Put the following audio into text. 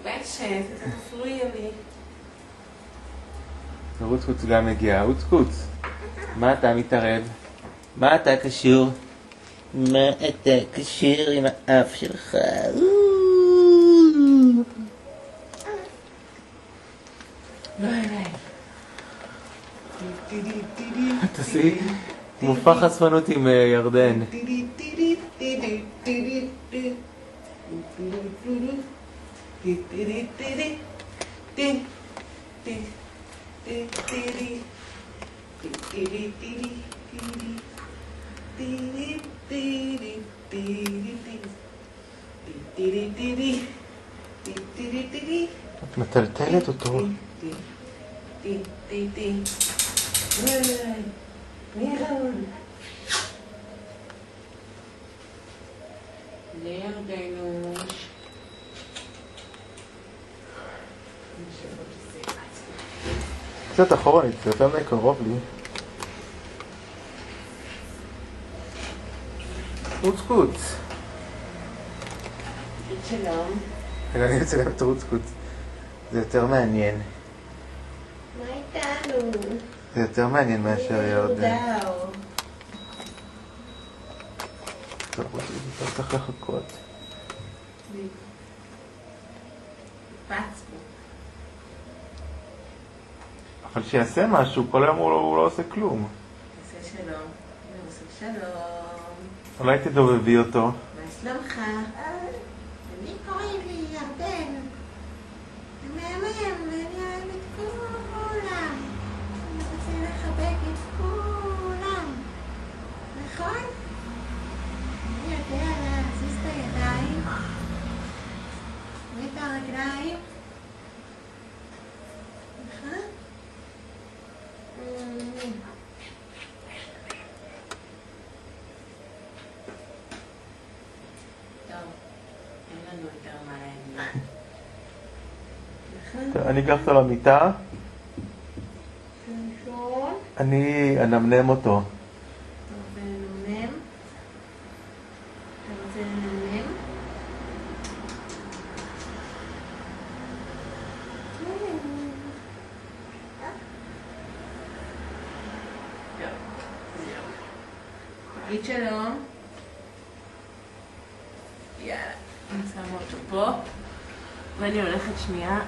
מתלבשת, אתה תפריע לי. רוצקוץ גם מגיע. רוצקוץ, מה אתה מתערב? מה אתה קשור? מה אתה קשור עם האף שלך? תעשי מופע חשפנות עם ירדן. את מטלטלת אותו. קצת אחורנית, זה יותר מדי קרוב לי. רוצקוץ. שלום. אני אצלם את רוצקוץ. זה יותר מעניין. מה איתנו? זה יותר מעניין מאשר ירדן. טוב, רוצקוץ, צריך לחכות. אבל שיעשה משהו, כל היום הוא לא עושה כלום. עושה שלום. הוא עושה שלום. אולי תדובבי אותו. מה שלומך? אני קוראים לי ירדן. זה מהמם, ואני אוהב את כולם. אני רוצה לחבק את כולם. נכון? אני יודע להזיז את הידיים. ואת הרגליים. נכון? אני אקח אותו למיטה. אני אנמנם אותו. אתה רוצה לנמנם? אתה רוצה לנמנם? תגיד שלום. יאללה, אני שמה אותו פה ואני הולכת שנייה